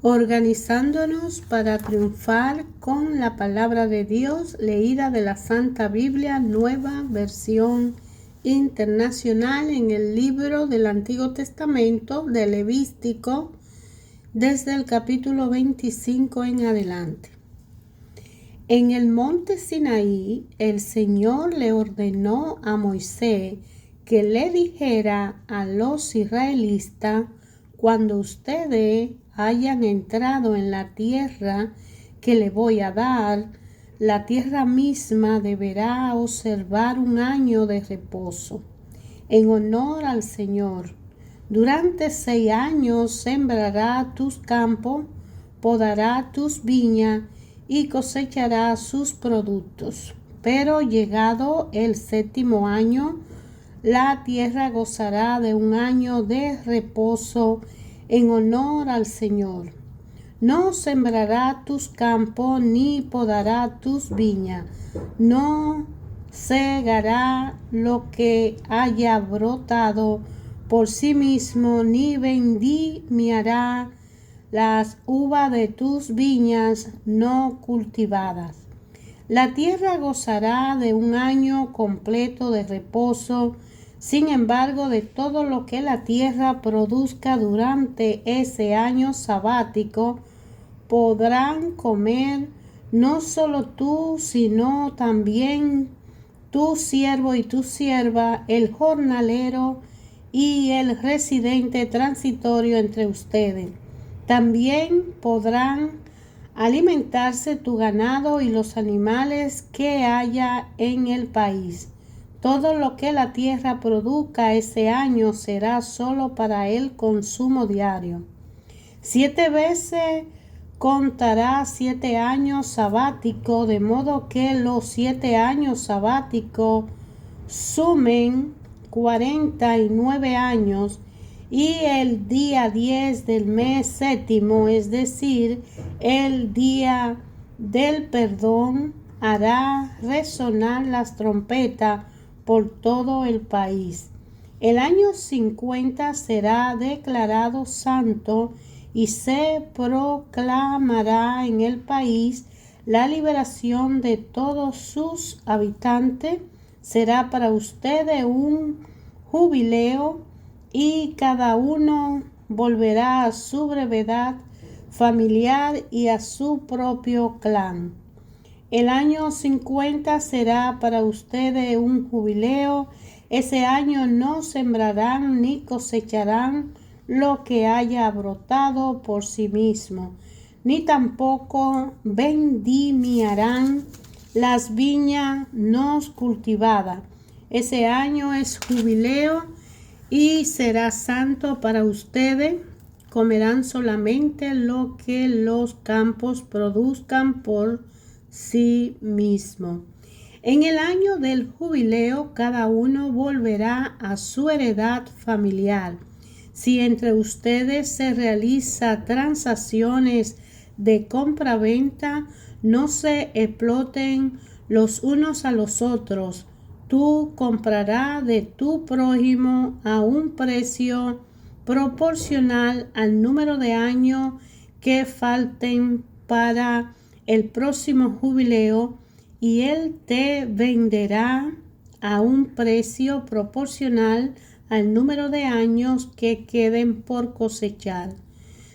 Organizándonos para triunfar con la palabra de Dios leída de la Santa Biblia, nueva versión internacional, en el libro del Antiguo Testamento de Levítico, desde el capítulo 25 en adelante. En el monte Sinaí, el Señor le ordenó a Moisés que le dijera a los israelitas: cuando ustedes hayan entrado en la tierra que le voy a dar, la tierra misma deberá observar un año de reposo en honor al Señor. Durante 6 años sembrará tus campos, podará tus viñas y cosechará sus productos. Pero llegado el 7º año, la tierra gozará de un año de reposo en honor al Señor. No sembrará tus campos ni podará tus viñas, no segará lo que haya brotado por sí mismo, ni vendimiará las uvas de tus viñas no cultivadas. La tierra gozará de un año completo de reposo. Sin embargo, de todo lo que la tierra produzca durante ese año sabático, podrán comer no solo tú, sino también tu siervo y tu sierva, el jornalero y el residente transitorio entre ustedes. También podrán alimentarse tu ganado y los animales que haya en el país. Todo lo que la tierra produzca ese año será solo para el consumo diario. 7 veces contará 7 años sabáticos, de modo que los 7 años sabáticos sumen 49 años, y el día 10 del mes séptimo, es decir, el día del perdón, hará resonar las trompetas por todo el país. El año 50 será declarado santo y se proclamará en el país la liberación de todos sus habitantes. Será para ustedes un jubileo y cada uno volverá a su brevedad familiar y a su propio clan. El año 50 será para ustedes un jubileo. Ese año no sembrarán ni cosecharán lo que haya brotado por sí mismo, ni tampoco vendimiarán las viñas no cultivadas. Ese año es jubileo y será santo para ustedes. Comerán solamente lo que los campos produzcan por sí mismo. En el año del jubileo, cada uno volverá a su heredad familiar. Si entre ustedes se realiza transacciones de compra-venta, no se exploten los unos a los otros. Tú comprarás de tu prójimo a un precio proporcional al número de años que falten para el próximo jubileo, y él te venderá a un precio proporcional al número de años que queden por cosechar.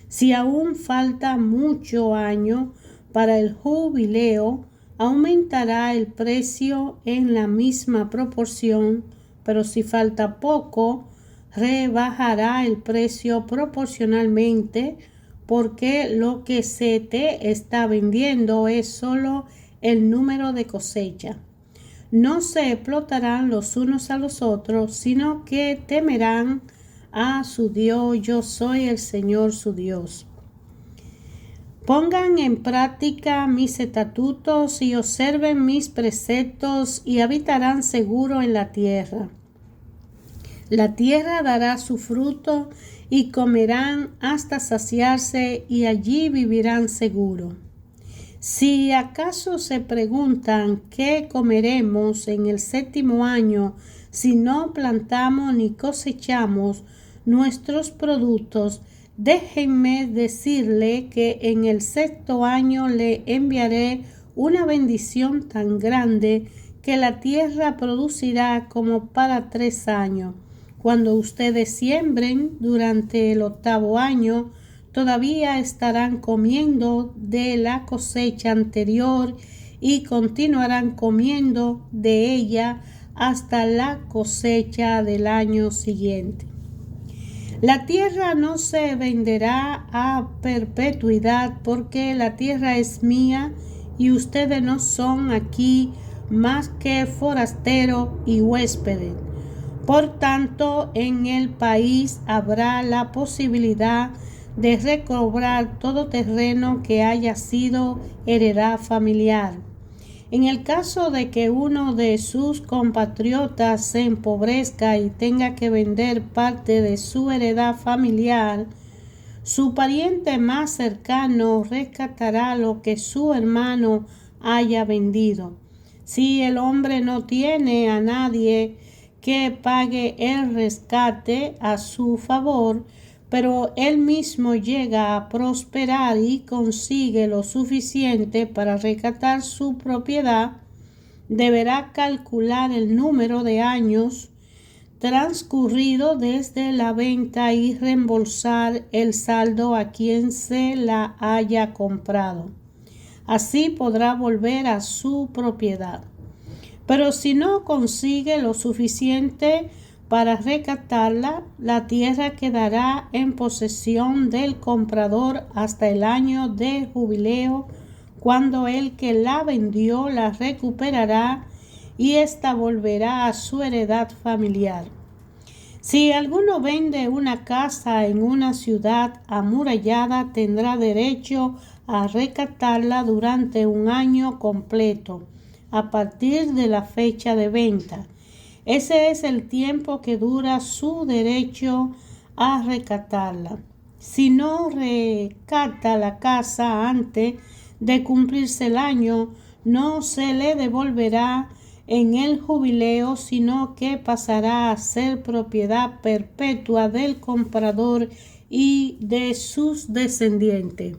Si aún falta mucho año para el jubileo, aumentará el precio en la misma proporción, pero si falta poco, rebajará el precio proporcionalmente, porque lo que se te está vendiendo es solo el número de cosecha. No se explotarán los unos a los otros, sino que temerán a su Dios. Yo soy el Señor su Dios. Pongan en práctica mis estatutos y observen mis preceptos, y habitarán seguro en la tierra. La tierra dará su fruto y comerán hasta saciarse, y allí vivirán seguros. Si acaso se preguntan qué comeremos en el 7º año si no plantamos ni cosechamos nuestros productos, Déjenme decirle que en el 6º año le enviaré una bendición tan grande que la tierra producirá como para 3 años. Cuando ustedes siembren durante el 8º año, todavía estarán comiendo de la cosecha anterior y continuarán comiendo de ella hasta la cosecha del año siguiente. La tierra no se venderá a perpetuidad, porque la tierra es mía y ustedes no son aquí más que forasteros y huéspedes. Por tanto, en el país habrá la posibilidad de recobrar todo terreno que haya sido heredad familiar. En el caso de que uno de sus compatriotas se empobrezca y tenga que vender parte de su heredad familiar, su pariente más cercano rescatará lo que su hermano haya vendido. Si el hombre no tiene a nadie que pague el rescate a su favor, pero él mismo llega a prosperar y consigue lo suficiente para rescatar su propiedad, deberá calcular el número de años transcurrido desde la venta y reembolsar el saldo a quien se la haya comprado. Así podrá volver a su propiedad. Pero si no consigue lo suficiente para rescatarla, la tierra quedará en posesión del comprador hasta el año de jubileo, cuando el que la vendió la recuperará y ésta volverá a su heredad familiar. Si alguno vende una casa en una ciudad amurallada, tendrá derecho a rescatarla durante un año completo, a partir de la fecha de venta. Ese es el tiempo que dura su derecho a rescatarla. Si no rescata la casa antes de cumplirse el año, no se le devolverá en el jubileo, sino que pasará a ser propiedad perpetua del comprador y de sus descendientes.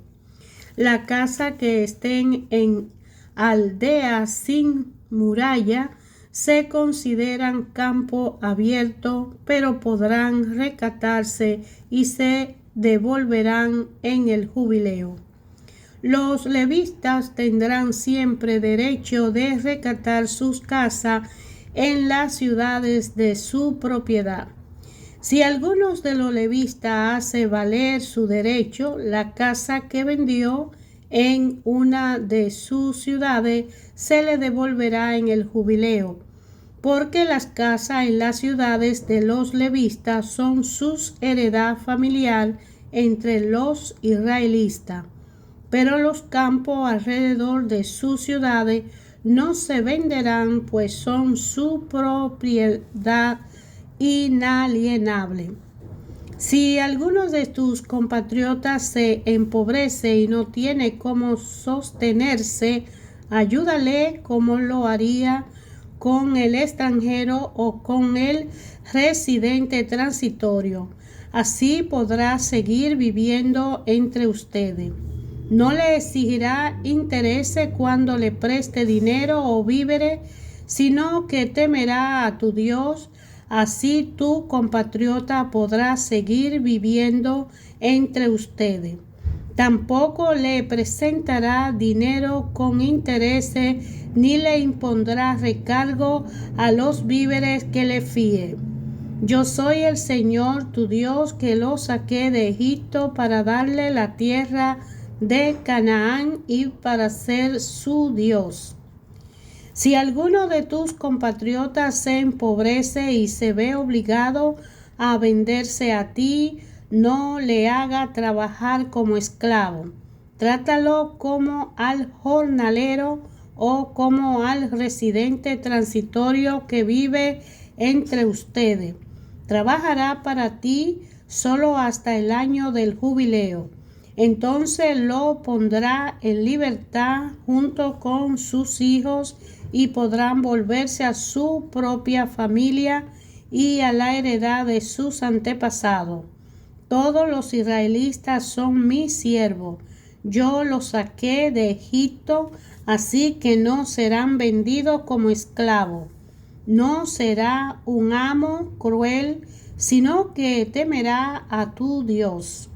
La casa que estén en aldeas sin muralla se consideran campo abierto, pero podrán rescatarse y se devolverán en el jubileo. Los levitas tendrán siempre derecho de rescatar sus casas en las ciudades de su propiedad. Si alguno de los levitas hace valer su derecho, la casa que vendió en una de sus ciudades se le devolverá en el jubileo, porque las casas en las ciudades de los levitas son sus heredad familiar entre los israelitas. Pero los campos alrededor de sus ciudades no se venderán, pues son su propiedad inalienable. Si alguno de tus compatriotas se empobrece y no tiene cómo sostenerse, ayúdale como lo haría con el extranjero o con el residente transitorio. Así podrá seguir viviendo entre ustedes. No le exigirá intereses cuando le preste dinero o víveres, sino que temerá a tu Dios. Así tu compatriota podrá seguir viviendo entre ustedes. Tampoco le presentará dinero con intereses, ni le impondrá recargo a los víveres que le fíe. Yo soy el Señor tu Dios, que lo saqué de Egipto para darle la tierra de Canaán y para ser su Dios. Si alguno de tus compatriotas se empobrece y se ve obligado a venderse a ti, no le haga trabajar como esclavo. Trátalo como al jornalero o como al residente transitorio que vive entre ustedes. Trabajará para ti solo hasta el año del jubileo. Entonces lo pondrá en libertad junto con sus hijos y podrán volverse a su propia familia y a la heredad de sus antepasados. Todos los israelitas son mis siervos. Yo los saqué de Egipto, así que no serán vendidos como esclavos. No será un amo cruel, sino que temerá a tu Dios.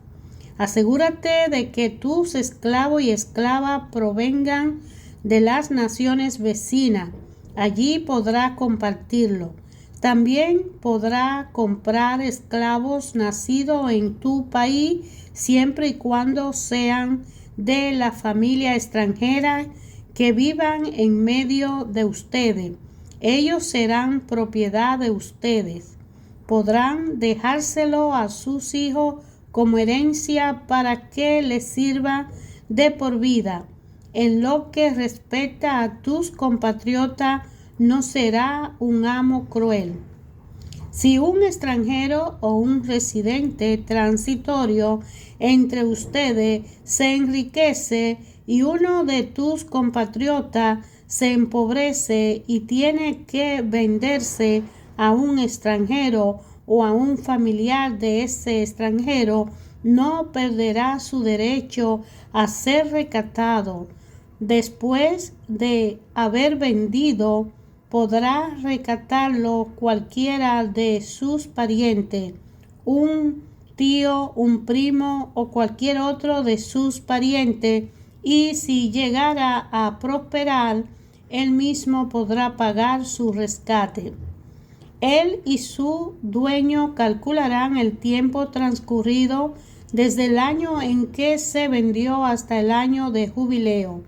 Asegúrate de que tus esclavos y esclavas provengan de las naciones vecinas. Allí podrá compartirlo. También podrá comprar esclavos nacidos en tu país, siempre y cuando sean de la familia extranjera que vivan en medio de ustedes. Ellos serán propiedad de ustedes. Podrán dejárselo a sus hijos como herencia para que les sirva de por vida. En lo que respecta a tus compatriotas, no será un amo cruel. Si un extranjero o un residente transitorio entre ustedes se enriquece y uno de tus compatriotas se empobrece y tiene que venderse a un extranjero o a un familiar de ese extranjero, no perderá su derecho a ser rescatado. Después de haber vendido, podrá rescatarlo cualquiera de sus parientes, un tío, un primo o cualquier otro de sus parientes, y si llegara a prosperar, él mismo podrá pagar su rescate. Él y su dueño calcularán el tiempo transcurrido desde el año en que se vendió hasta el año de jubileo.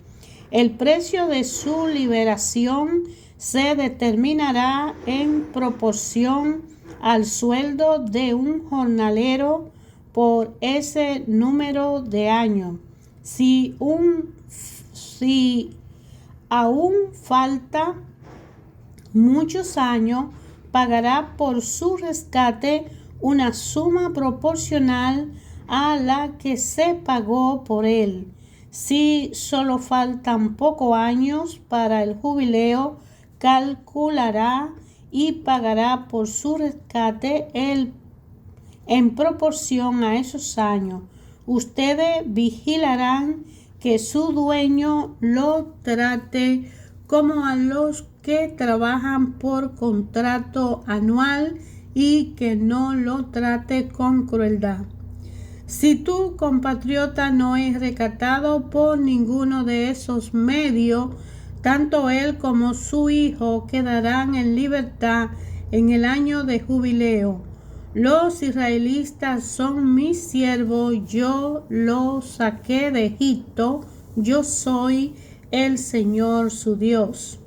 El precio de su liberación se determinará en proporción al sueldo de un jornalero por ese número de años. Si aún falta muchos años, pagará por su rescate una suma proporcional a la que se pagó por él. Si solo faltan pocos años para el jubileo, calculará y pagará por su rescate en proporción a esos años. Ustedes vigilarán que su dueño lo trate como a los que trabajan por contrato anual y que no lo trate con crueldad. Si tu compatriota no es rescatado por ninguno de esos medios, tanto él como su hijo quedarán en libertad en el año de jubileo. Los israelitas son mis siervos, yo los saqué de Egipto, yo soy el Señor su Dios.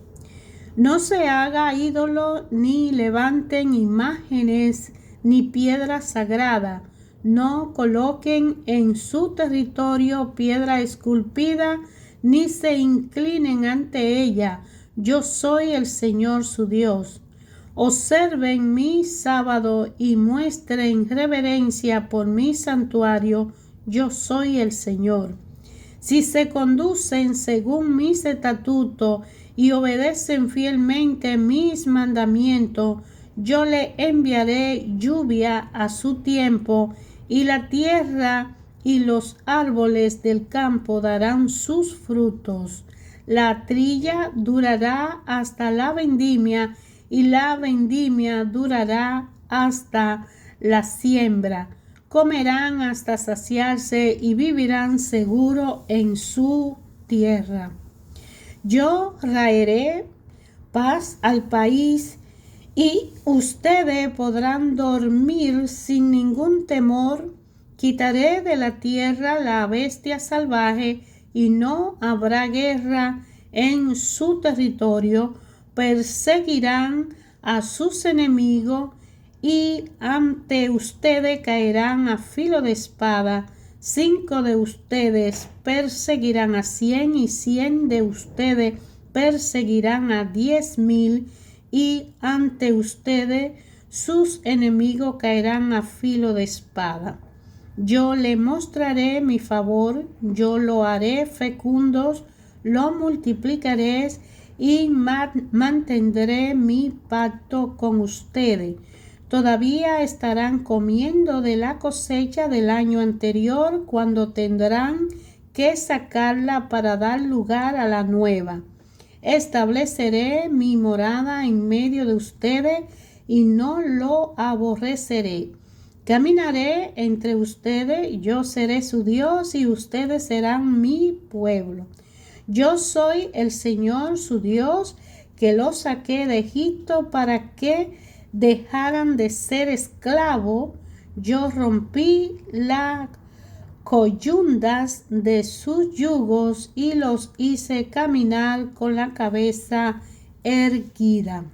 No se haga ídolo, ni levanten imágenes, ni piedra sagrada. No coloquen en su territorio piedra esculpida, ni se inclinen ante ella. Yo soy el Señor su Dios. Observen mi sábado y muestren reverencia por mi santuario. Yo soy el Señor. Si se conducen según mis estatutos y obedecen fielmente mis mandamientos, yo le enviaré lluvia a su tiempo, y la tierra y los árboles del campo darán sus frutos. La trilla durará hasta la vendimia, y la vendimia durará hasta la siembra. Comerán hasta saciarse y vivirán seguro en su tierra. Yo traeré paz al país y ustedes podrán dormir sin ningún temor. Quitaré de la tierra la bestia salvaje y no habrá guerra en su territorio. Perseguirán a sus enemigos y ante ustedes caerán a filo de espada. 5 de ustedes perseguirán a 100 y 100 de ustedes perseguirán a 10,000, y ante ustedes sus enemigos caerán a filo de espada. Yo le mostraré mi favor, yo lo haré fecundos, lo multiplicaré y mantendré mi pacto con ustedes. Todavía estarán comiendo de la cosecha del año anterior cuando tendrán que sacarla para dar lugar a la nueva. Estableceré mi morada en medio de ustedes y no lo aborreceré. Caminaré entre ustedes, yo seré su Dios y ustedes serán mi pueblo. Yo soy el Señor su Dios, que los saqué de Egipto para que dejaran de ser esclavos. Yo rompí las coyundas de sus yugos y los hice caminar con la cabeza erguida.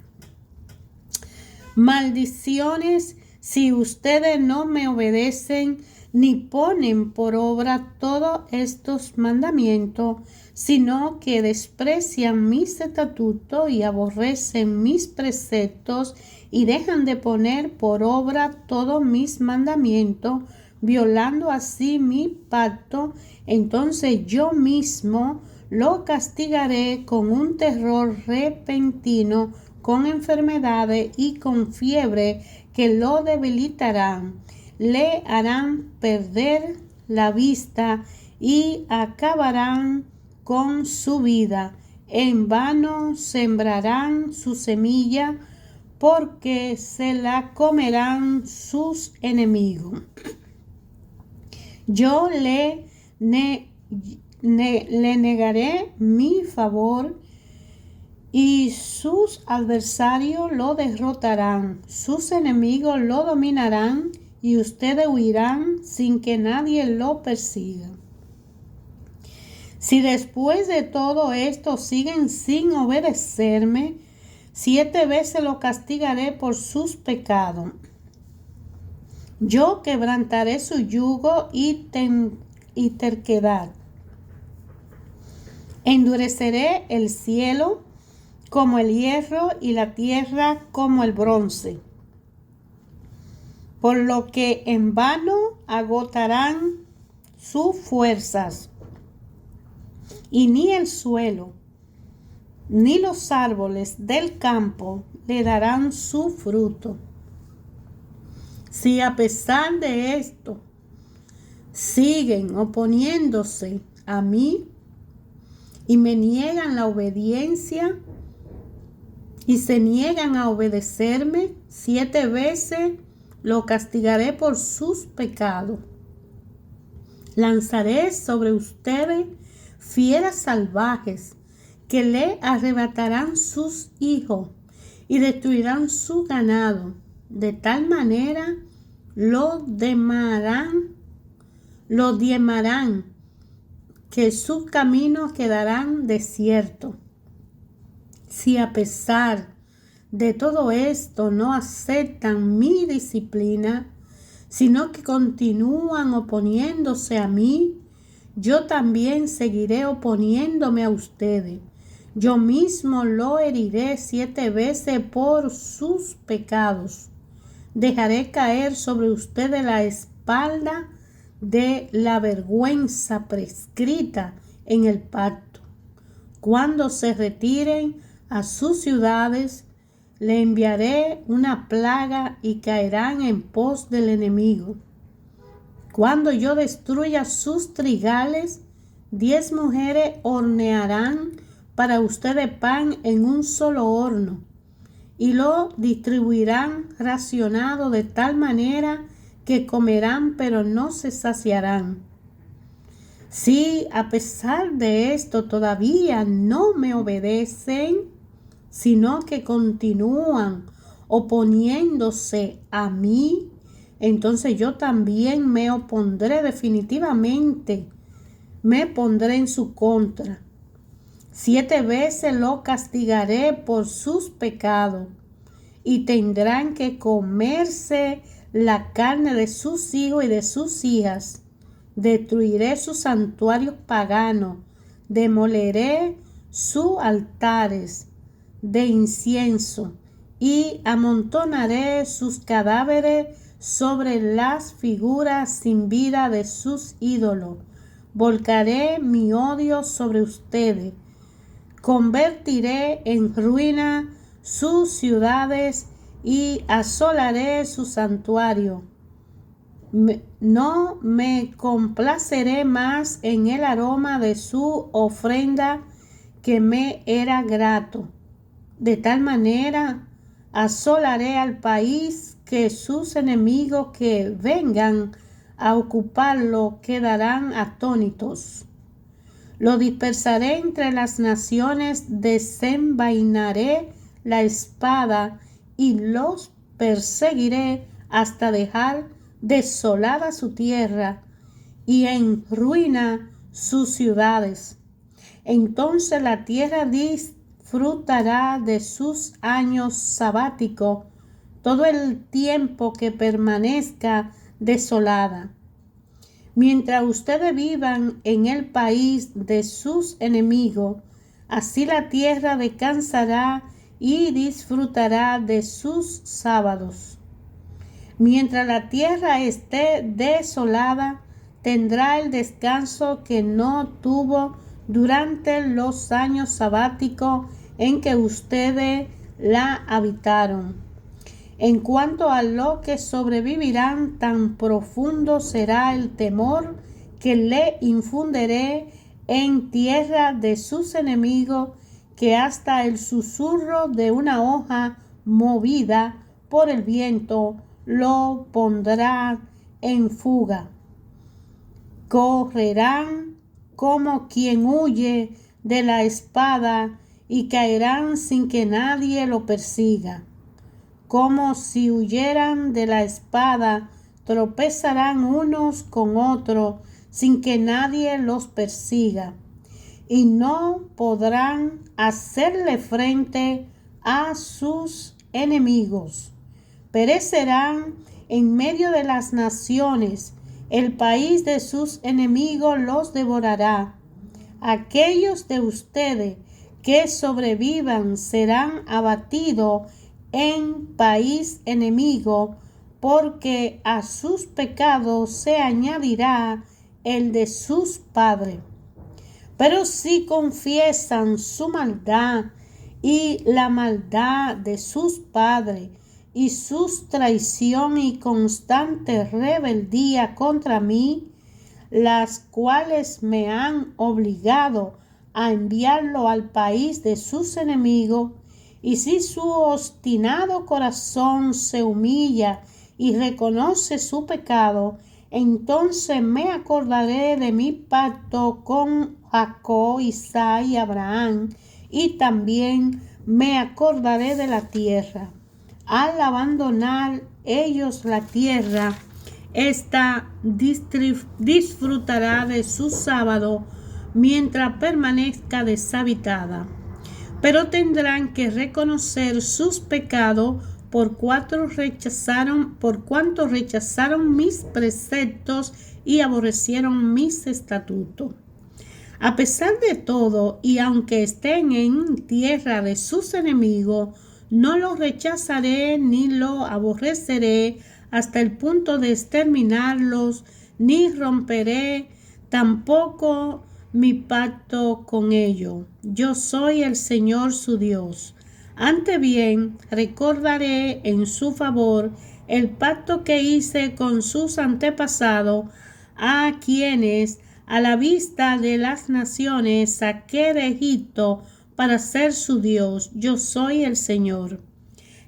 Maldiciones si ustedes no me obedecen ni ponen por obra todos estos mandamientos, sino que desprecian mis estatutos y aborrecen mis preceptos y dejan de poner por obra todos mis mandamientos, violando así mi pacto, entonces yo mismo lo castigaré con un terror repentino, con enfermedades y con fiebre que lo debilitarán. Le harán perder la vista y acabarán con su vida. En vano sembrarán su semilla, porque se la comerán sus enemigos. Yo le negaré mi favor y sus adversarios lo derrotarán. Sus enemigos lo dominarán y ustedes huirán sin que nadie lo persiga. Si después de todo esto siguen sin obedecerme, 7 veces lo castigaré por sus pecados. Yo quebrantaré su yugo y terquedad. Endureceré el cielo como el hierro y la tierra como el bronce. Por lo que en vano agotarán sus fuerzas, y ni el suelo ni los árboles del campo le darán su fruto. Si a pesar de esto siguen oponiéndose a mí y me niegan la obediencia y se niegan a obedecerme, 7 veces lo castigaré por sus pecados. Lanzaré sobre ustedes fieras salvajes que le arrebatarán sus hijos y destruirán su ganado. De tal manera lo diezmarán que sus caminos quedarán desiertos. Si a pesar de todo esto no aceptan mi disciplina, sino que continúan oponiéndose a mí, yo también seguiré oponiéndome a ustedes. Yo mismo lo heriré 7 veces por sus pecados. Dejaré caer sobre ustedes la espalda de la vergüenza prescrita en el pacto. Cuando se retiren a sus ciudades, le enviaré una plaga y caerán en pos del enemigo. Cuando yo destruya sus trigales, 10 mujeres hornearán para ustedes pan en un solo horno y lo distribuirán racionado de tal manera que comerán pero no se saciarán. Si a pesar de esto todavía no me obedecen, sino que continúan oponiéndose a mí, entonces yo también me opondré definitivamente, me pondré en su contra. 7 veces lo castigaré por sus pecados y tendrán que comerse la carne de sus hijos y de sus hijas. Destruiré sus santuarios paganos, demoleré sus altares de incienso y amontonaré sus cadáveres sobre las figuras sin vida de sus ídolos. Volcaré mi odio sobre ustedes. Convertiré en ruina sus ciudades y asolaré su santuario. No me complaceré más en el aroma de su ofrenda que me era grato. De tal manera asolaré al país que sus enemigos que vengan a ocuparlo quedarán atónitos. Lo dispersaré entre las naciones, desenvainaré la espada y los perseguiré hasta dejar desolada su tierra y en ruina sus ciudades. Entonces la tierra disfrutará de sus años sabáticos todo el tiempo que permanezca desolada. Mientras ustedes vivan en el país de sus enemigos, así la tierra descansará y disfrutará de sus sábados. Mientras la tierra esté desolada, tendrá el descanso que no tuvo durante los años sabáticos en que ustedes la habitaron. En cuanto a lo que sobrevivirán, tan profundo será el temor que le infundiré en tierra de sus enemigos, que hasta el susurro de una hoja movida por el viento lo pondrá en fuga. Correrán como quien huye de la espada y caerán sin que nadie lo persiga. Como si huyeran de la espada, tropezarán unos con otros sin que nadie los persiga, y no podrán hacerle frente a sus enemigos. Perecerán en medio de las naciones, el país de sus enemigos los devorará. Aquellos de ustedes que sobrevivan serán abatidos en país enemigo, porque a sus pecados se añadirá el de sus padres. Pero si confiesan su maldad y la maldad de sus padres y sus traición y constante rebeldía contra mí, las cuales me han obligado a enviarlo al país de sus enemigos, y si su obstinado corazón se humilla y reconoce su pecado, entonces me acordaré de mi pacto con Jacob, Isaac y Abraham, y también me acordaré de la tierra. Al abandonar ellos la tierra, ésta disfrutará de su sábado mientras permanezca deshabitada. Pero tendrán que reconocer sus pecados por cuanto rechazaron mis preceptos y aborrecieron mis estatutos. A pesar de todo, y aunque estén en tierra de sus enemigos, no los rechazaré ni los aborreceré hasta el punto de exterminarlos, ni romperé tampoco mi pacto con ellos. Yo soy el Señor su Dios. Antes bien, recordaré en su favor el pacto que hice con sus antepasados, a quienes a la vista de las naciones saqué de Egipto para ser su Dios. Yo soy el Señor.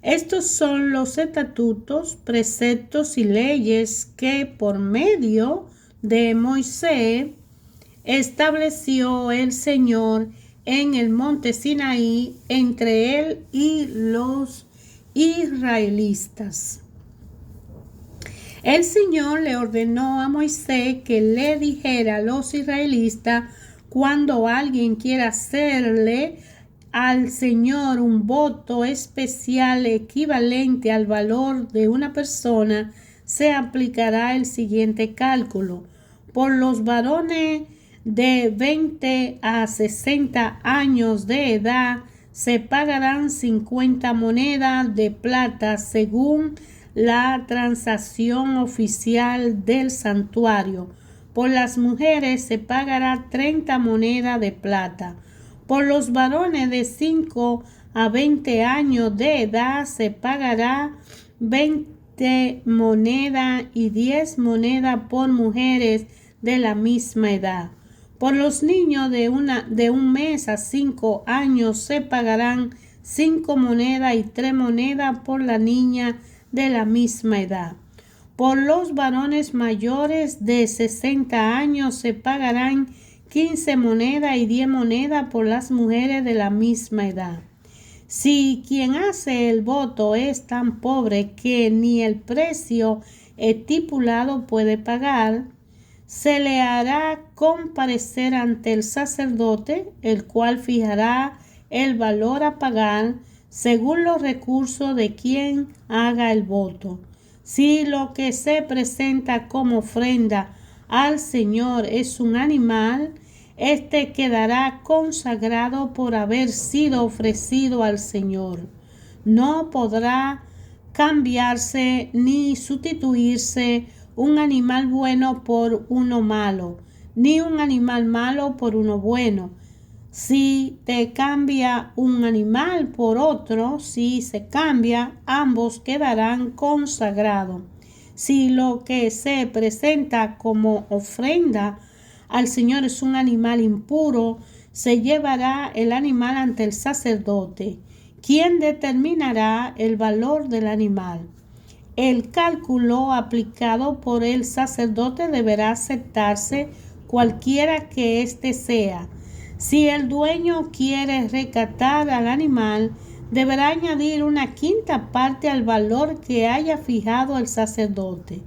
Estos son los estatutos, preceptos y leyes que por medio de Moisés estableció el Señor en el monte Sinaí entre él y los israelitas. El Señor le ordenó a Moisés que le dijera a los israelitas: cuando alguien quiera hacerle al Señor un voto especial equivalente al valor de una persona, se aplicará el siguiente cálculo. Por los varones de 20 a 60 años de edad se pagarán 50 monedas de plata según la transacción oficial del santuario. Por las mujeres se pagará 30 monedas de plata. Por los varones de 5 a 20 años de edad se pagará 20 monedas y 10 monedas por mujeres de la misma edad. Por los niños de 1 mes a 5 años se pagarán 5 monedas y 3 monedas por la niña de la misma edad. Por los varones mayores de 60 años se pagarán 15 monedas y 10 monedas por las mujeres de la misma edad. Si quien hace el voto es tan pobre que ni el precio estipulado puede pagar, se le hará comparecer ante el sacerdote, el cual fijará el valor a pagar según los recursos de quien haga el voto. Si lo que se presenta como ofrenda al Señor es un animal, este quedará consagrado por haber sido ofrecido al Señor. No podrá cambiarse ni sustituirse un animal bueno por uno malo, ni un animal malo por uno bueno. Si te cambia un animal por otro, si se cambia, ambos quedarán consagrados. Si lo que se presenta como ofrenda al Señor es un animal impuro, se llevará el animal ante el sacerdote, quien determinará el valor del animal. El cálculo aplicado por el sacerdote deberá aceptarse cualquiera que éste sea. Si el dueño quiere rescatar al animal, deberá añadir 1/5 parte al valor que haya fijado el sacerdote.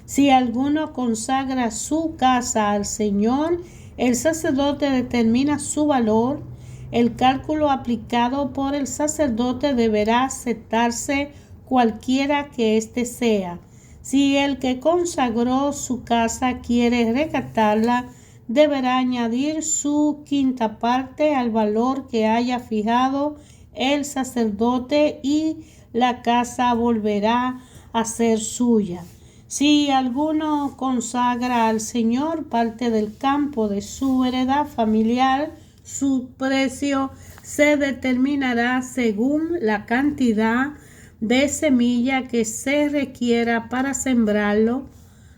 Si alguno consagra su casa al Señor, el sacerdote determina su valor. El cálculo aplicado por el sacerdote deberá aceptarse cualquiera que éste sea. Si el que consagró su casa quiere rescatarla, deberá añadir su 1/5 parte al valor que haya fijado el sacerdote y la casa volverá a ser suya. Si alguno consagra al Señor parte del campo de su heredad familiar, su precio se determinará según la cantidad de semilla que se requiera para sembrarlo,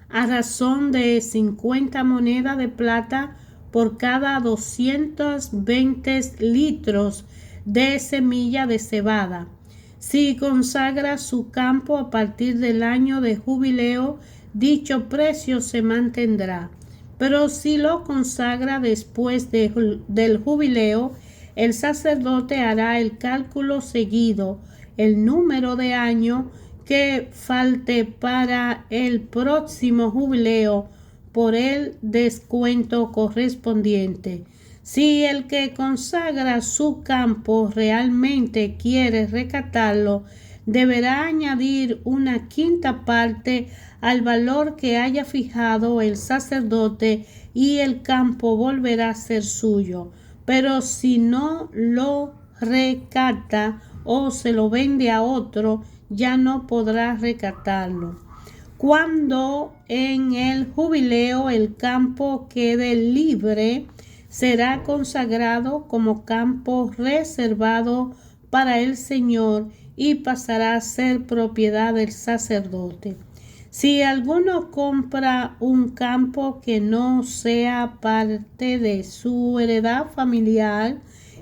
a razón de 50 monedas de plata por cada 220 litros de semilla de cebada. Si consagra su campo a partir del año de jubileo, dicho precio se mantendrá. Pero si lo consagra después del jubileo, el sacerdote hará el cálculo seguido el número de años que falte para el próximo jubileo por el descuento correspondiente. Si el que consagra su campo realmente quiere rescatarlo, deberá añadir 1/5 parte al valor que haya fijado el sacerdote y el campo volverá a ser suyo. Pero si no lo rescata o se lo vende a otro, ya no podrá rescatarlo. Cuando en el jubileo el campo quede libre, será consagrado como campo reservado para el Señor y pasará a ser propiedad del sacerdote. Si alguno compra un campo que no sea parte de su heredad familiar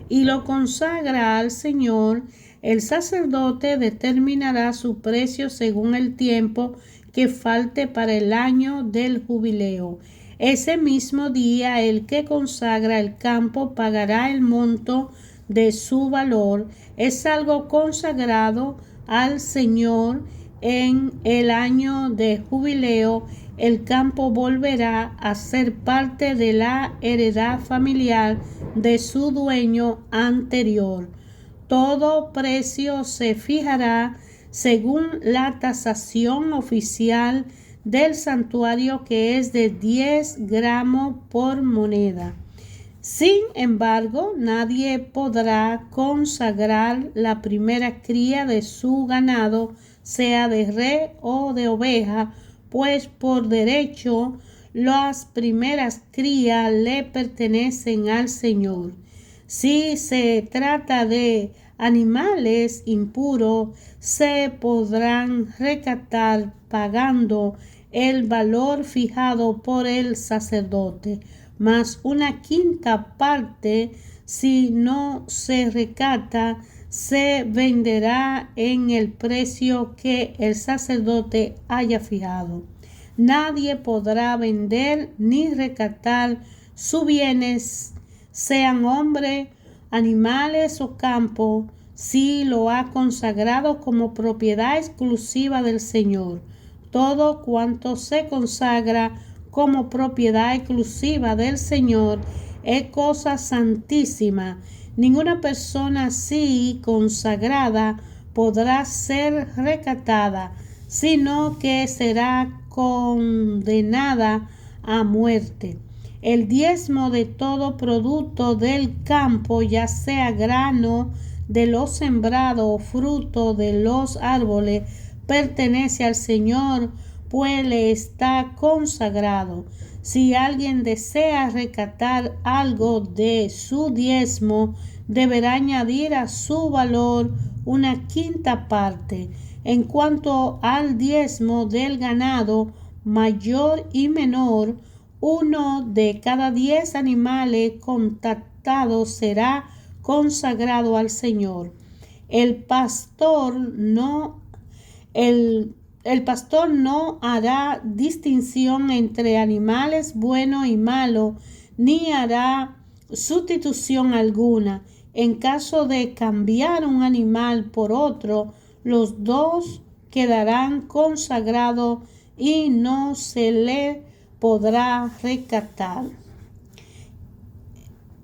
y lo consagra al Señor, el sacerdote determinará su precio según el tiempo que falte para el año del jubileo. Ese mismo día el que consagra el campo pagará el monto de su valor. Es algo consagrado al Señor en el año de jubileo. El campo volverá a ser parte de la heredad familiar de su dueño anterior. Todo precio se fijará según la tasación oficial del santuario, que es de 10 gramos por moneda. Sin embargo, nadie podrá consagrar la primera cría de su ganado, sea de res o de oveja, pues por derecho las primeras crías le pertenecen al Señor. Si se trata de animales impuros se podrán rescatar pagando el valor fijado por el sacerdote, mas una quinta parte, si no se rescata, se venderá en el precio que el sacerdote haya fijado. Nadie podrá vender ni rescatar sus bienes, sean hombres, animales o campo, si lo ha consagrado como propiedad exclusiva del Señor. Todo cuanto se consagra como propiedad exclusiva del Señor es cosa santísima. Ninguna persona así consagrada podrá ser rescatada, sino que será condenada a muerte. El diezmo de todo producto del campo, ya sea grano de los sembrados o fruto de los árboles, pertenece al Señor, pues le está consagrado. Si alguien desea rescatar algo de su diezmo, deberá añadir a su valor una quinta parte. En cuanto al diezmo del ganado, mayor y menor, 1 de cada 10 animales contactados será consagrado al Señor. El pastor no hará distinción entre animales buenos y malos, ni hará sustitución alguna. En caso de cambiar un animal por otro, los dos quedarán consagrados y no se le podrá rescatar.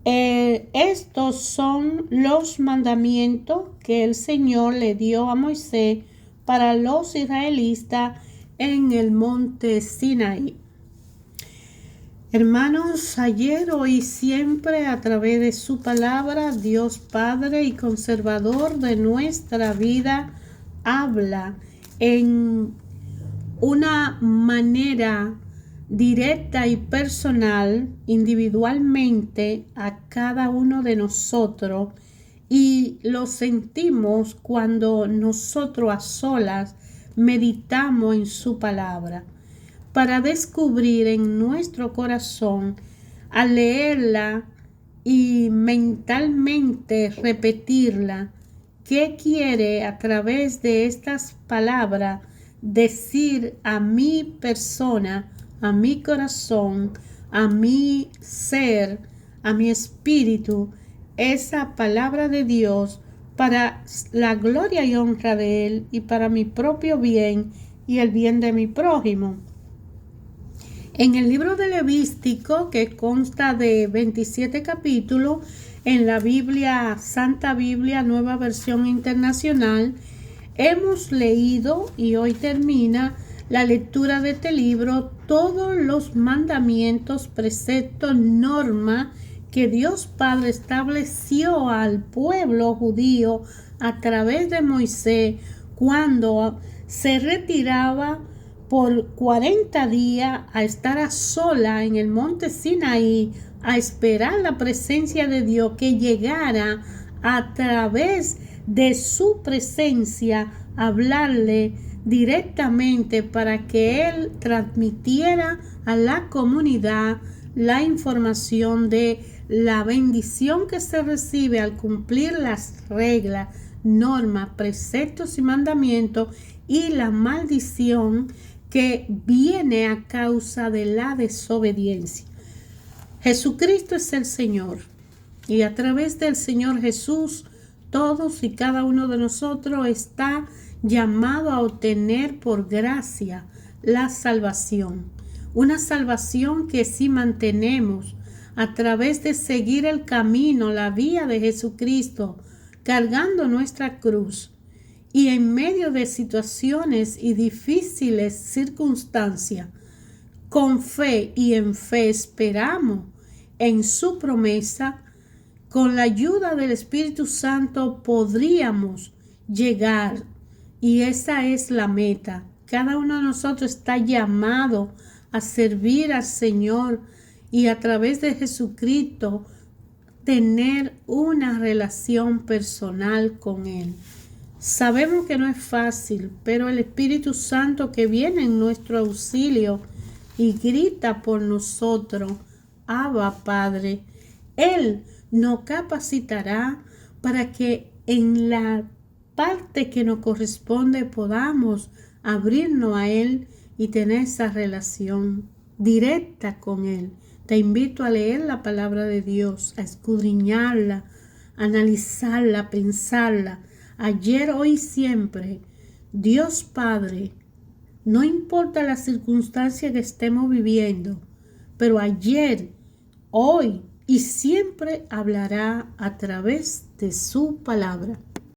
Estos son los mandamientos que el Señor le dio a Moisés para los israelitas en el monte Sinaí. Hermanos, ayer, hoy y siempre, a través de su palabra, Dios Padre y conservador de nuestra vida, habla en una manera directa y personal, individualmente, a cada uno de nosotros, y lo sentimos cuando nosotros a solas meditamos en su palabra, para descubrir en nuestro corazón, al leerla y mentalmente repetirla, qué quiere a través de estas palabras decir a mi persona, a mi corazón, a mi ser, a mi espíritu, esa palabra de Dios, para la gloria y honra de Él y para mi propio bien y el bien de mi prójimo. En el libro de Levítico, que consta de 27 capítulos, en la Biblia, Santa Biblia, Nueva Versión Internacional, hemos leído, y hoy termina la lectura de este libro, todos los mandamientos, preceptos, normas que Dios Padre estableció al pueblo judío a través de Moisés cuando se retiraba por 40 días a estar a sola en el monte Sinaí, a esperar la presencia de Dios que llegara a través de su presencia, hablarle directamente para que Él transmitiera a la comunidad la información de la bendición que se recibe al cumplir las reglas, normas, preceptos y mandamientos, y la maldición que viene a causa de la desobediencia. Jesucristo es el Señor, y a través del Señor Jesús, todos y cada uno de nosotros está llamado a obtener por gracia la salvación. Una salvación que si mantenemos a través de seguir el camino, la vía de Jesucristo, cargando nuestra cruz, y en medio de situaciones y difíciles circunstancias, con fe y en fe esperamos en su promesa, con la ayuda del Espíritu Santo podríamos llegar, y esa es la meta. Cada uno de nosotros está llamado a servir al Señor, y a través de Jesucristo tener una relación personal con Él. Sabemos que no es fácil, pero el Espíritu Santo que viene en nuestro auxilio y grita por nosotros, Abba Padre, Él nos capacitará para que en la parte que nos corresponde podamos abrirnos a Él y tener esa relación directa con Él. Te invito a leer la palabra de Dios, a escudriñarla, analizarla, pensarla. Ayer, hoy, siempre, Dios Padre, no importa la circunstancia que estemos viviendo, pero ayer, hoy y siempre hablará a través de su palabra.